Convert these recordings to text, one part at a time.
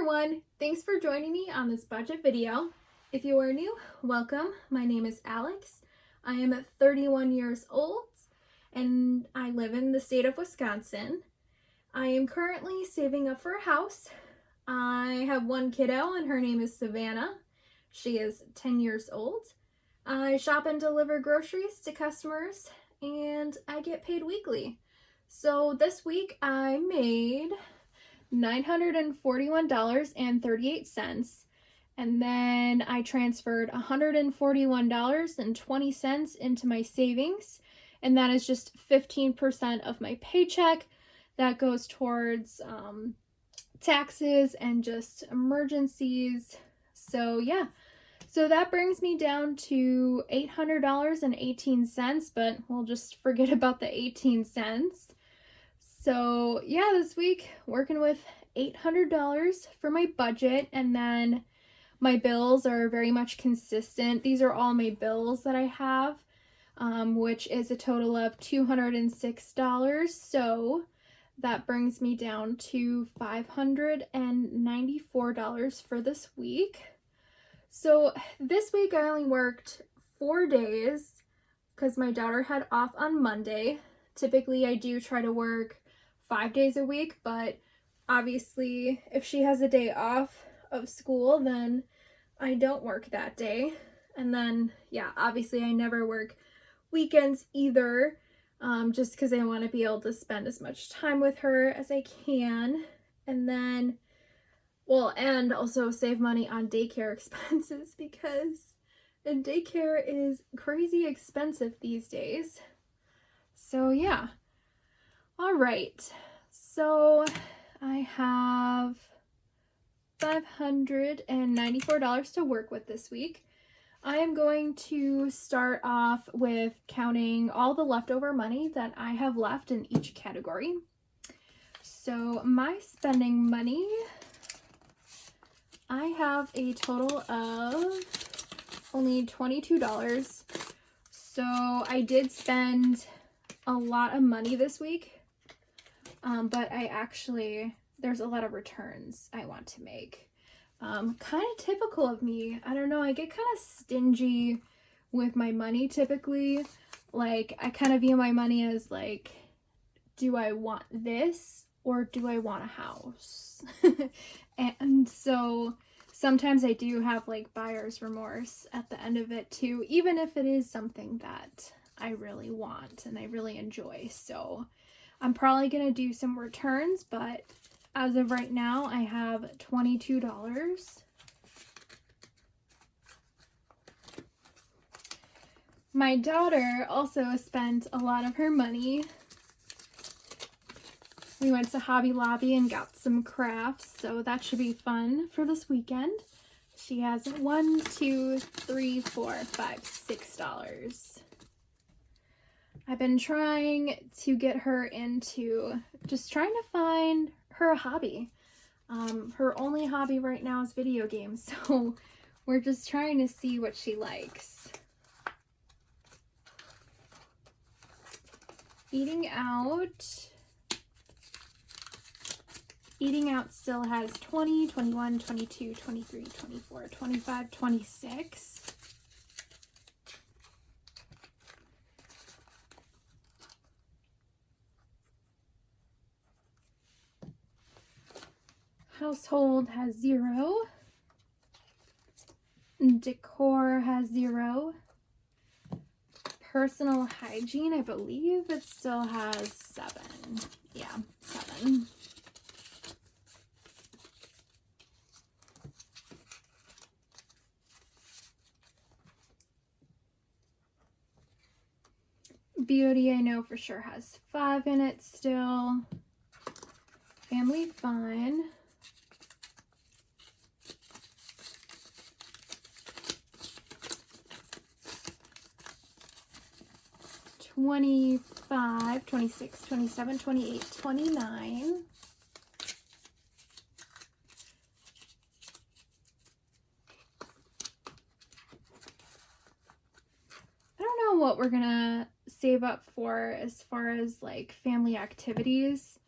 everyone, thanks for joining me on this budget video. If you are new, welcome. My name is Alex. I am 31 years old and I live in the state of Wisconsin. I am currently saving up for a house. I have one kiddo and her name is Savannah. She is 10 years old. I shop and deliver groceries to customers and I get paid weekly. So this week I made $941.38, and then I transferred $141.20 into my savings, and that is just 15% of my paycheck. That goes towards taxes and just emergencies. So yeah, so that brings me down to $800.18, but we'll just forget about the 18 cents. So yeah, this week working with $800 for my budget, and then my bills are very much consistent. These are all my bills that I have, which is a total of $206. So that brings me down to $594 for this week. So this week I only worked 4 days because my daughter had off on Monday. Typically I do try to work 5 days a week, but obviously if she has a day off of school, then I don't work that day. And then yeah, obviously I never work weekends either, just because I want to be able to spend as much time with her as I can. And then and also save money on daycare expenses, because daycare is crazy expensive these days. So yeah. All right, so I have $594 to work with this week. I am going to start off with counting all the leftover money that I have left in each category. So my spending money, I have a total of only $22. So I did spend a lot of money this week. But there's a lot of returns I want to make. Kind of typical of me. I don't know, I get kind of stingy with my money typically. Like, I kind of view my money as like, do I want this or do I want a house? And so sometimes I do have like buyer's remorse at the end of it too, even if it is something that I really want and I really enjoy. So I'm probably going to do some returns, but as of right now, I have $22. My daughter also spent a lot of her money. We went to Hobby Lobby and got some crafts, so that should be fun for this weekend. She has $6. I've been trying to get her into just trying to find her a hobby. Her only hobby right now is video games, so we're just trying to see what she likes. Eating out still has 20, 21, 22, 23, 24, 25, 26. Household has 0. Decor has 0. Personal hygiene, I believe it still has 7. Yeah, 7. Beauty, I know for sure has 5 in it still. Family fun. $25, $26, $27, $28, $29. I don't know what we're gonna save up for as far as like family activities.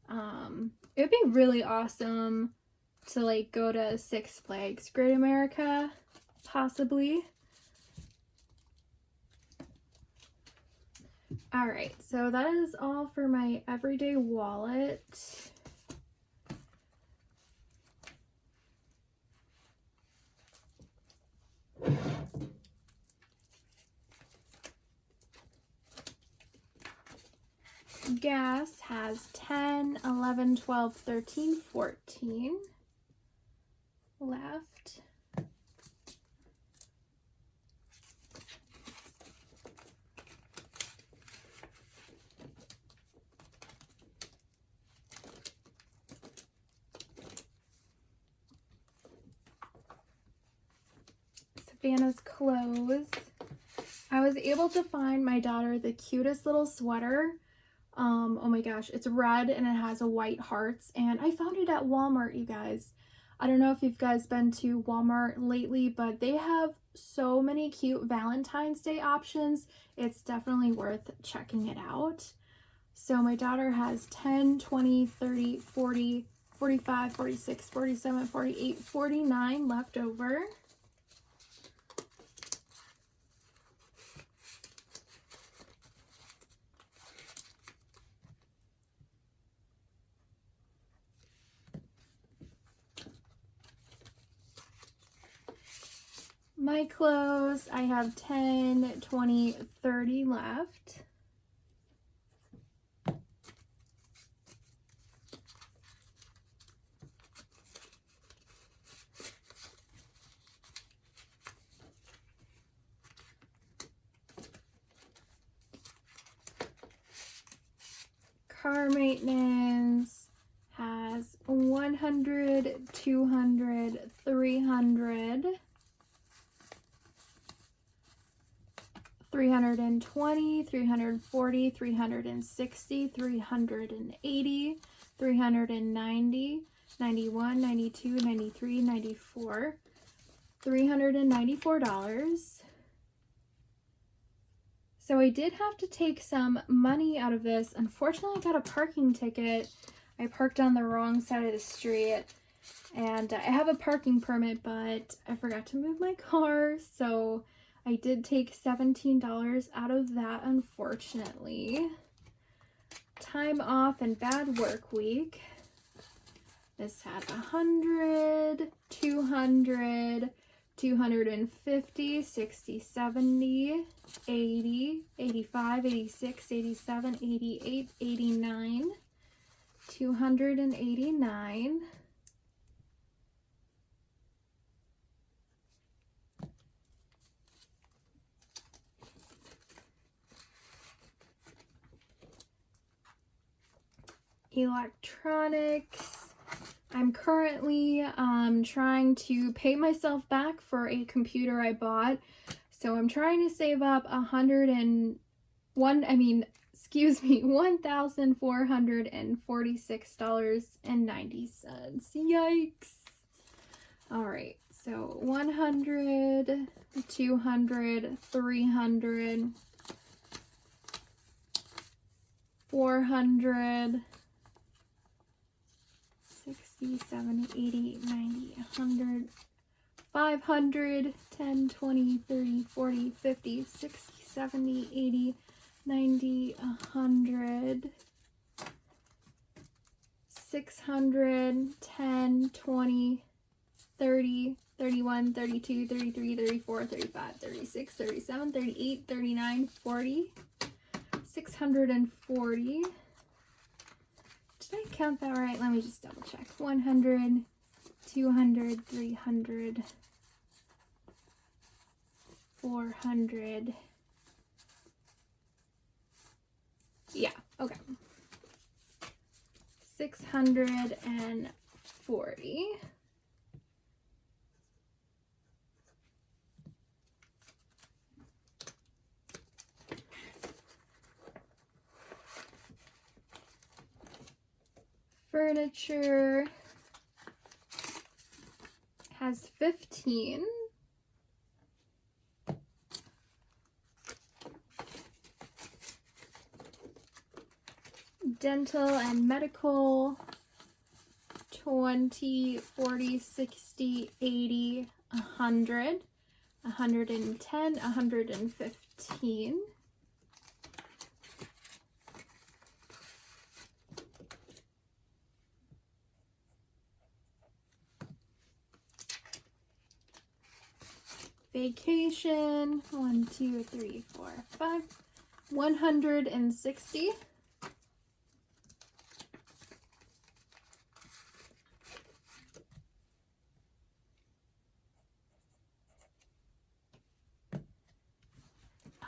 It would be really awesome to like go to Six Flags Great America, possibly. All right, so that is all for my everyday wallet. Gas has 10, 11, 12, 13, 14 left. Savannah's clothes. I was able to find my daughter the cutest little sweater. Oh my gosh, it's red and it has a white hearts, and I found it at Walmart, you guys. I don't know if you've guys been to Walmart lately, but they have so many cute Valentine's Day options. It's definitely worth checking it out. So my daughter has 10, 20, 30, 40, 45, 46, 47, 48, 49 left over. My clothes, I have 10, 20, 30 left. Car maintenance has 100, 200, 300. 320, 340, 360, 380, 390, 91, 92, 93, 94, $394. So I did have to take some money out of this. Unfortunately, I got a parking ticket. I parked on the wrong side of the street, and I have a parking permit, but I forgot to move my car, so I did take $17 out of that, unfortunately. Time off and bad work week. This has 100, 200, 250, 60, 70, 80, 85, 86, 87, 88, 89, 289. Electronics. I'm currently trying to pay myself back for a computer I bought. So I'm trying to save up $1,446.90. Yikes. All right. So 100, 200, 300, 400, 60, 70, 80, 90, 100, 500, 10, 20, 30, 40, 50, 60, 70, 80, 90, 100, 600, 10, 20, 30, 31, 32, 33, 34, 35, 36, 37, 38, 39, 40, 640. Did I count that right? Let me just double check. 100, 200, 300, 400. Yeah, okay. 640. Furniture has 15. Dental and medical, 20, 40, 60, 80, 100, 110, 115. Vacation, 1, 2, 3, 4, 5, 160.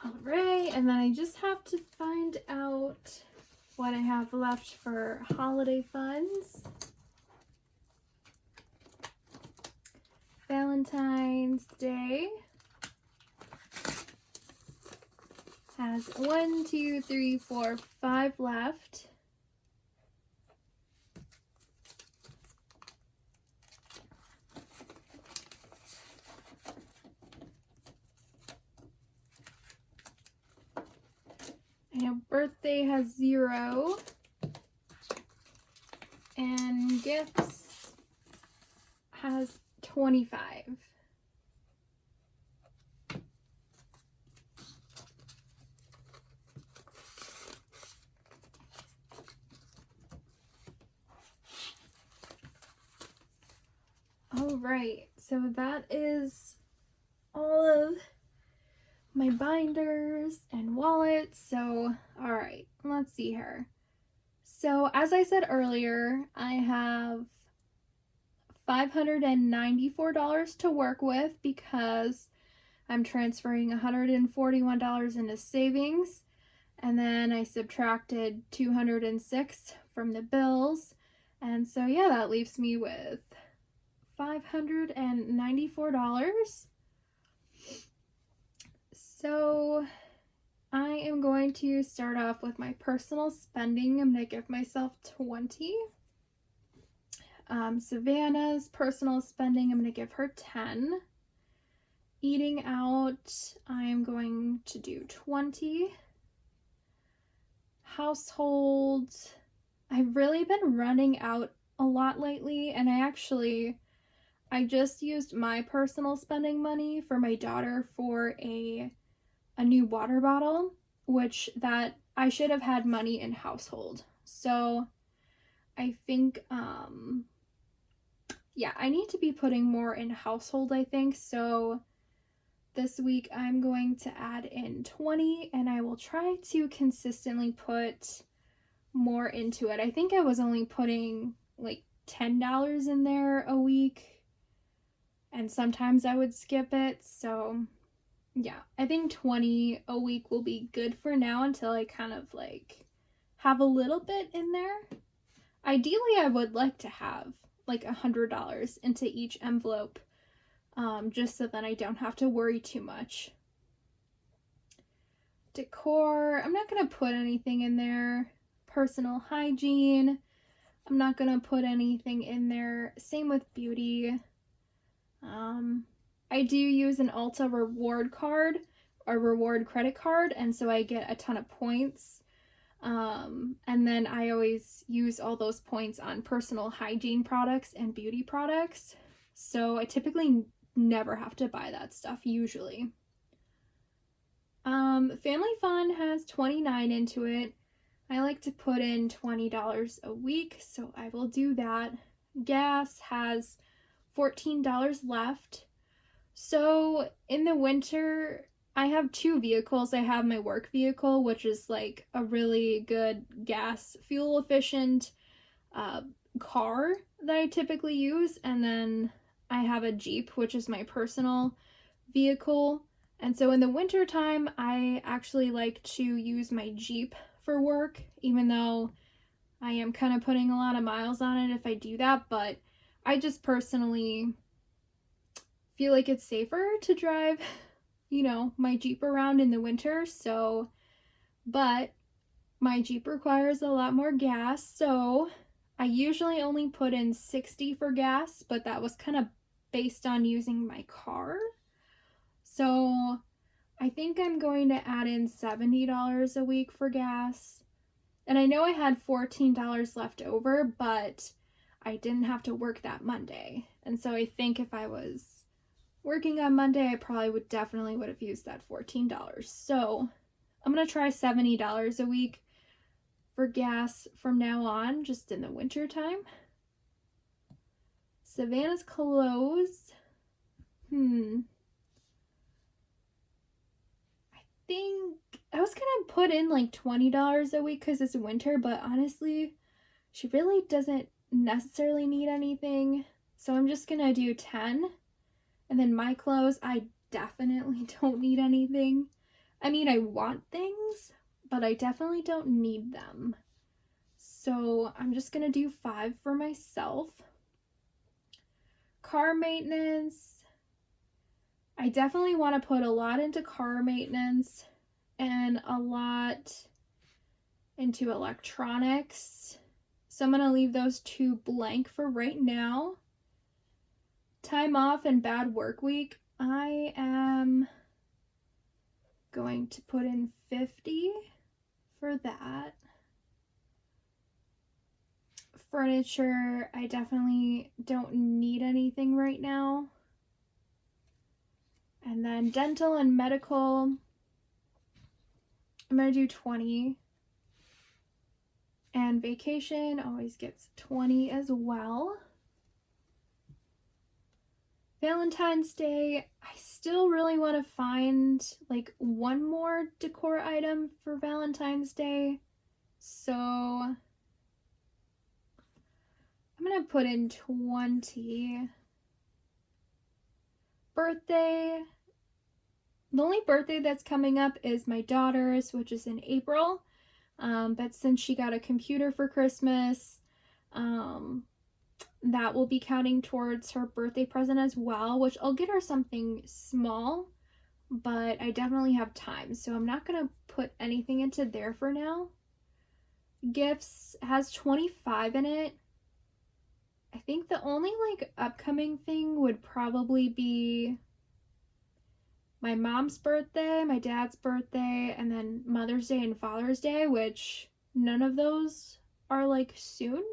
All right, and then I just have to find out what I have left for holiday funds. Valentine's Day has 1, 2, 3, 4, 5 left. I know birthday has 0. And gifts has 25. All right, so that is all of my binders and wallets. So, all right, let's see here. So, as I said earlier, I have $594 to work with because I'm transferring $141 into savings, and then I subtracted $206 from the bills, and so yeah, that leaves me with $594. So I am going to start off with my personal spending. I'm going to give myself 20. Savannah's personal spending, I'm going to give her 10. Eating out, I'm going to do 20. Household, I've really been running out a lot lately, and I just used my personal spending money for my daughter for a new water bottle, which that I should have had money in household. So I think, yeah, I need to be putting more in household, I think. So this week I'm going to add in 20, and I will try to consistently put more into it. I think I was only putting like $10 in there a week, and sometimes I would skip it. So yeah, I think 20 a week will be good for now until I kind of like have a little bit in there. Ideally, I would like to have like $100 into each envelope, just so that I don't have to worry too much. Decor, I'm not going to put anything in there. Personal hygiene, I'm not going to put anything in there. Same with beauty. I do use an Ulta reward card, or reward credit card, and so I get a ton of points. And then I always use all those points on personal hygiene products and beauty products. So I typically never have to buy that stuff usually. Family Fun has 29 into it. I like to put in $20 a week, so I will do that. Gas has $14 left. So in the winter, I have 2 vehicles. I have my work vehicle, which is like a really good gas, fuel efficient car that I typically use. And then I have a Jeep, which is my personal vehicle. And so in the winter time, I actually like to use my Jeep for work, even though I am kind of putting a lot of miles on it if I do that. But I just personally feel like it's safer to drive, you know, my Jeep around in the winter. So, but my Jeep requires a lot more gas, so I usually only put in 60 for gas, but that was kind of based on using my car. So I think I'm going to add in $70 a week for gas. And I know I had $14 left over, but I didn't have to work that Monday. And so I think if I was working on Monday, I probably would have used that $14. So I'm going to try $70 a week for gas from now on, just in the winter time. Savannah's clothes. I think I was gonna put in like $20 a week because it's winter, but honestly, she really doesn't necessarily need anything. So I'm just gonna do 10. And then my clothes, I definitely don't need anything. I mean, I want things, but I definitely don't need them. So I'm just gonna do 5 for myself. Car maintenance. I definitely want to put a lot into car maintenance and a lot into electronics. So I'm going to leave those 2 blank for right now. Time off and bad work week. I am going to put in 50 for that. Furniture, I definitely don't need anything right now. And then dental and medical, I'm going to do 20. And vacation always gets 20 as well. Valentine's Day, I still really want to find like one more decor item for Valentine's Day. So I'm going to put in 20. Birthday. The only birthday that's coming up is my daughter's, which is in April. But since she got a computer for Christmas, that will be counting towards her birthday present as well, which I'll get her something small, but I definitely have time, so I'm not going to put anything into there for now. Gifts has 25 in it. I think the only like upcoming thing would probably be my mom's birthday, my dad's birthday, and then Mother's Day and Father's Day, which none of those are like soon.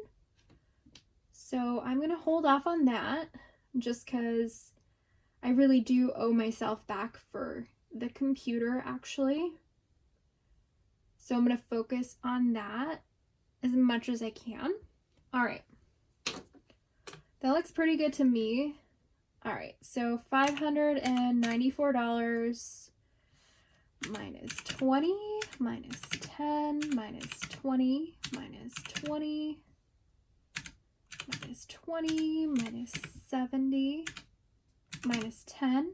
So I'm going to hold off on that just because I really do owe myself back for the computer actually. So I'm going to focus on that as much as I can. All right. That looks pretty good to me. All right, so $594 minus 20, minus 10, minus 20, minus 20, minus 20, minus 70, minus 10,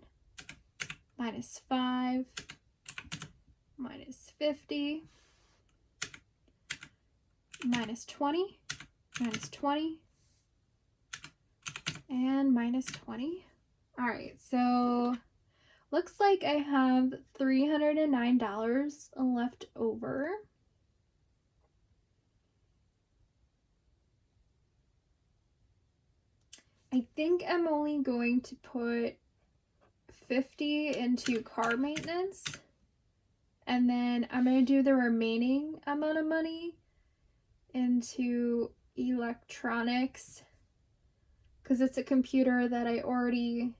minus 5, minus 50, minus 20, minus 20, and minus 20. All right, so looks like I have $309 left over. I think I'm only going to put 50 into car maintenance, and then I'm going to do the remaining amount of money into electronics, because it's a computer that I already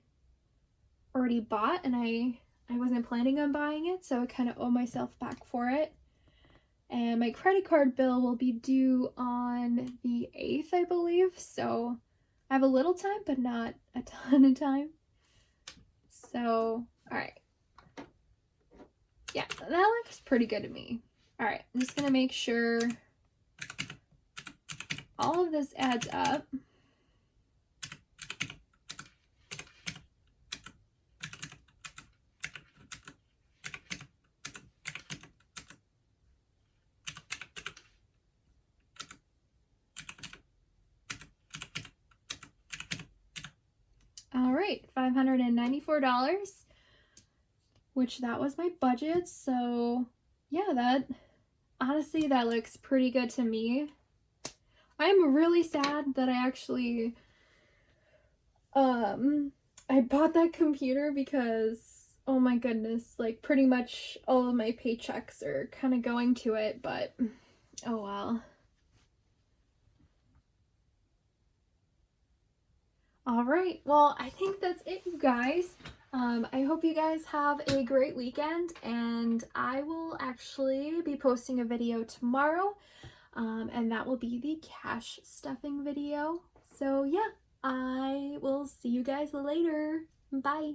bought, and I wasn't planning on buying it, so I kind of owe myself back for it. And my credit card bill will be due on the 8th, I believe, so I have a little time, but not a ton of time. So, all right. Yeah, that looks pretty good to me. All right, I'm just gonna make sure all of this adds up. All right, $594, which that was my budget. So yeah, that honestly, that looks pretty good to me. I'm really sad that I actually I bought that computer because, oh my goodness, like pretty much all of my paychecks are kind of going to it, but oh well. All right, well, I think that's it, you guys. I hope you guys have a great weekend, and I will actually be posting a video tomorrow, and that will be the cash stuffing video. So yeah, I will see you guys later. Bye.